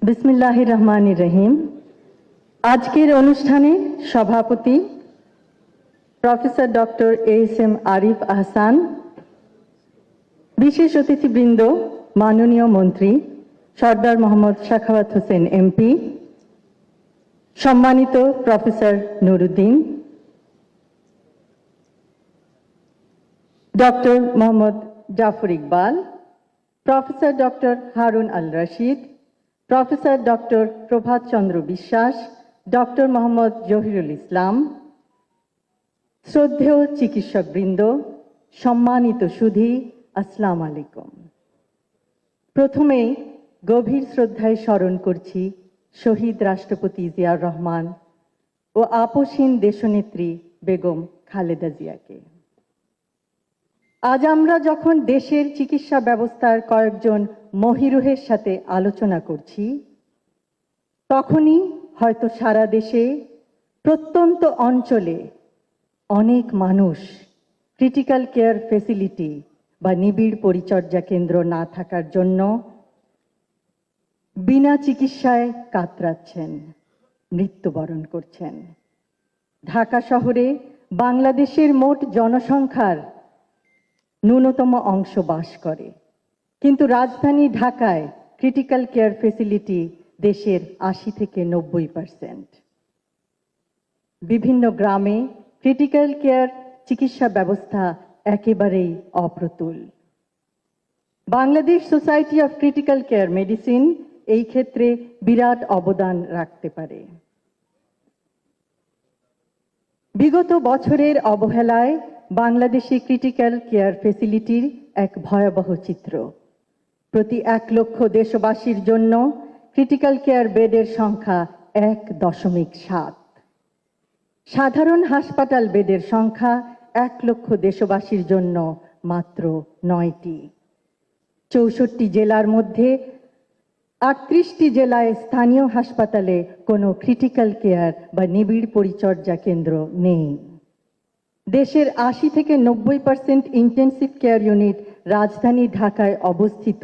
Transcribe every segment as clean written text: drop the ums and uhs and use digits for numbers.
বিসমিল্লাহির রহমানির রহিম। আজকের অনুষ্ঠানে সভাপতি professor doctor S M. Arif Ahsan, বিশেষ অতিথিবৃন্দ, মাননীয় মন্ত্রী সর্দার মোহাম্মদ সাখাওয়াত হোসেন এমপি, সম্মানিত professor Nuruddin, doctor Mohammad Zafar Iqbal, professor doctor Harun al Rashid, professor doctor Prabhat Chandra Biswas, doctor Mohammad Zahirul ইসলাম, শ্রদ্ধেয় চিকিৎসকবৃন্দ, সম্মানিত সুধী, আসসালামু আলাইকুম। প্রথমেই গভীর শ্রদ্ধায় স্মরণ করছি শহীদ রাষ্ট্রপতি জিয়াউর রহমান ও আপসহীন দেশনেত্রী বেগম খালেদা জিয়াকে। আজ আমরা যখন দেশের চিকিৎসা ব্যবস্থার কয়েকজন মহিরুহের সাথে আলোচনা করছি, তখনই হয়তো সারা দেশে প্রত্যন্ত অঞ্চলে অনেক মানুষ ক্রিটিক্যাল কেয়ার ফেসিলিটি বা নিবিড় পরিচর্যা কেন্দ্র না থাকার জন্য বিনা চিকিৎসায় কাতরাচ্ছেন, মৃত্যুবরণ করছেন। ঢাকা শহরে বাংলাদেশের মোট জনসংখ্যার ন্যূনতম অংশ বাস করে, কিন্তু রাজধানী ঢাকায় ক্রিটিক্যাল কেয়ার ফেসিলিটি দেশের ৮০ থেকে ৯০%। বিভিন্ন গ্রামে ক্রিটিক্যাল কেয়ার চিকিৎসা ব্যবস্থা একেবারেই অপ্রতুল। Bangladesh society of critical care medicine এই ক্ষেত্রে বিরাট অবদান রাখতে পারে। বিগত বছরের অবহেলায় বাংলাদেশে ক্রিটিক্যাল কেয়ার ফেসিলিটির এক ভয়াবহ চিত্র। প্রতি ১ লক্ষ দেশবাসীর জন্য ক্রিটিক্যাল কেয়ার বেডের সংখ্যা ১.৭। সাধারণ হাসপাতাল বেডের সংখ্যা ১ লক্ষ দেশবাসীর জন্য মাত্র ৯টি। ৬৪ জেলার মধ্যে ৩৮টি জেলায় স্থানীয় হাসপাতালে কোনো ক্রিটিক্যাল কেয়ার বা নিবিড় পরিচর্যা কেন্দ্র নেই। দেশের ৮০ থেকে ৯০% ইন্টেন্সিভ কেয়ার ইউনিট রাজধানী ঢাকায় অবস্থিত,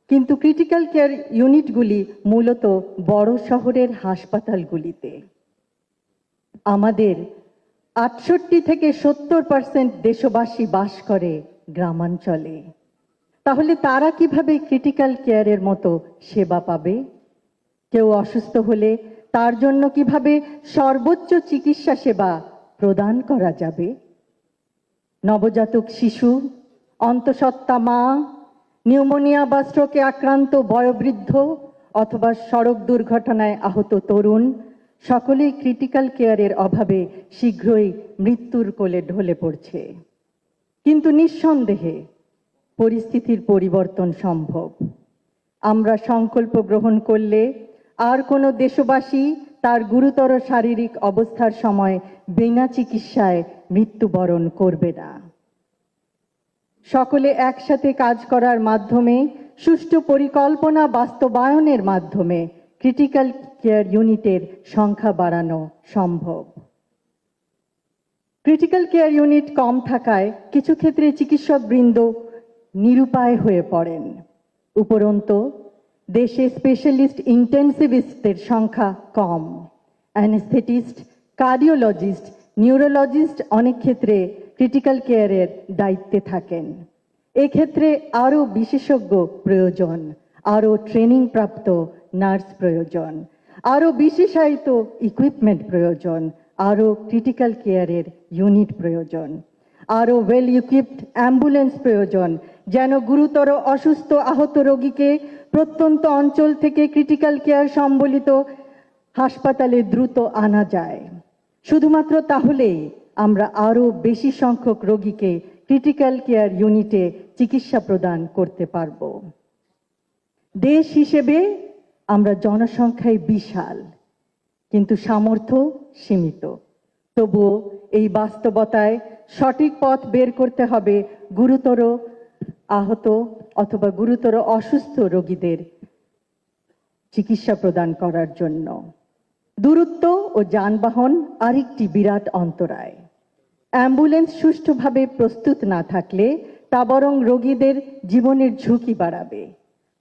কিন্তু ক্রিটিক্যাল কেয়ার ইউনিটগুলি মূলত বড় শহরের হাসপাতালগুলিতে। আমাদের ৬৮ থেকে ৭০% দেশবাসী বাস করে গ্রামাঞ্চলে। তাহলে তারা কিভাবে ক্রিটিক্যাল কেয়ারের মতো সেবা পাবে? কেউ অসুস্থ হলে তার জন্য কিভাবে সর্বোচ্চ চিকিৎসা সেবা প্রদান করা যাবে? নবজাতক শিশু, অন্তঃসত্ত্বা মা, নিউমোনিয়া বা স্ট্রোকে আক্রান্ত বয়োবৃদ্ধ অথবা সড়ক দুর্ঘটনায় আহত তরুণ সকলেই ক্রিটিক্যাল কেয়ারের অভাবে শীঘ্রই মৃত্যুর কোলে ঢলে পড়ছে। কিন্তু নিঃসন্দেহে পরিস্থিতির পরিবর্তন সম্ভব। আমরা সংকল্প গ্রহণ করলে আর কোনো দেশবাসী তার গুরুতর শারীরিক অবস্থার সময় বিনা চিকিৎসায় মৃত্যুবরণ করবে না। সকলে একসাথে কাজ করার মাধ্যমে, সুষ্ঠু পরিকল্পনা বাস্তবায়নের মাধ্যমে ক্রিটিক্যাল কেয়ার ইউনিটের সংখ্যা বাড়ানো সম্ভব। ক্রিটিক্যাল কেয়ার ইউনিট কম থাকায় কিছু ক্ষেত্রে চিকিৎসকবৃন্দ নিরুপায় হয়ে পড়েন। উপরন্তু দেশে স্পেশালিস্ট ইন্টেন্সিভিস্টদের সংখ্যা কম। অ্যানেস্থেটিস্ট, কার্ডিওলজিস্ট, নিউরোলজিস্ট অনেক ক্ষেত্রে ক্রিটিক্যাল কেয়ারের দায়িত্বে থাকেন। এক্ষেত্রে আরও বিশেষজ্ঞ প্রয়োজন, আরও ট্রেনিং প্রাপ্ত নার্স প্রয়োজন, আরও বিশেষায়িত ইকুইপমেন্ট প্রয়োজন, আরও ক্রিটিক্যাল কেয়ারের ইউনিট প্রয়োজন, আরও ওয়েল ইকুইপড অ্যাম্বুলেন্স প্রয়োজন, যেন গুরুতর অসুস্থ আহত রোগীকে প্রত্যন্ত অঞ্চল থেকে ক্রিটিক্যাল কেয়ার সম্বলিত হাসপাতালে দ্রুত আনা যায়। শুধুমাত্র তাহলেই আমরা আরও বেশি সংখ্যক রোগীকে ক্রিটিক্যাল কেয়ার ইউনিটে চিকিৎসা প্রদান করতে পারব। দেশ হিসেবে আমরা জনসংখ্যায় বিশাল, কিন্তু সামর্থ্য সীমিত। তবুও এই বাস্তবতায় সঠিক পথ বের করতে হবে গুরুতর আহত অথবা গুরুতর অসুস্থ রোগীদের চিকিৎসা প্রদান করার জন্য। দূরত্ব ও যানবাহন আরেকটি বিরাট অন্তরায়। অ্যাম্বুলেন্স সুষ্ঠুভাবে প্রস্তুত না থাকলে তা বরং রোগীদের জীবনের ঝুঁকি বাড়াবে।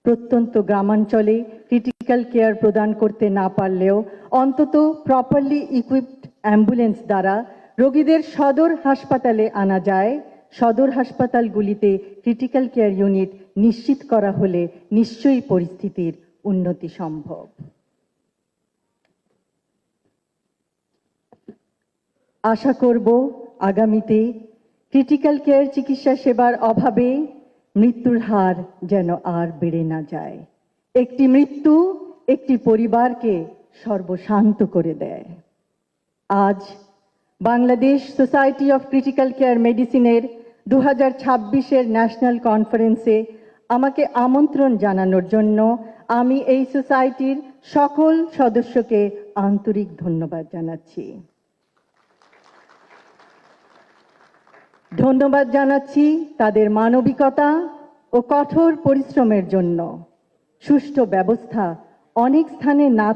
প্রত্যন্ত গ্রামাঞ্চলে ক্রিটিক্যাল ক্রিটিক্যাল কেয়ার প্রদান করতে না পারলেও অন্তত প্রপারলি ইকুইপড অ্যাম্বুলেন্স দ্বারা রোগীদের সদর হাসপাতালে আনা যায়, সদর হাসপাতালগুলিতে ক্রিটিক্যাল কেয়ার ইউনিট নিশ্চিত করা হলে নিশ্চয়ই পরিস্থিতির উন্নতি সম্ভব। আশা করব আগামীতে ক্রিটিক্যাল কেয়ার চিকিৎসা সেবার অভাবে মৃত্যুর হার যেন আর বেড়ে না যায়। একটি মৃত্যু একটি পরিবারকে সর্বশান্ত করে দেয়। আজ Bangladesh society of critical care মেডিসিনের 2026-এর ন্যাশনাল কনফারেন্সে আমাকে আমন্ত্রণ জানানোর জন্য আমি এই সোসাইটির সকল সদস্যকে আন্তরিক ধন্যবাদ জানাচ্ছি। ধন্যবাদ জানাচ্ছি তাদের মানবিকতা ও কঠোর পরিশ্রমের জন্য। সুষ্ঠু ব্যবস্থা অনেক স্থানে না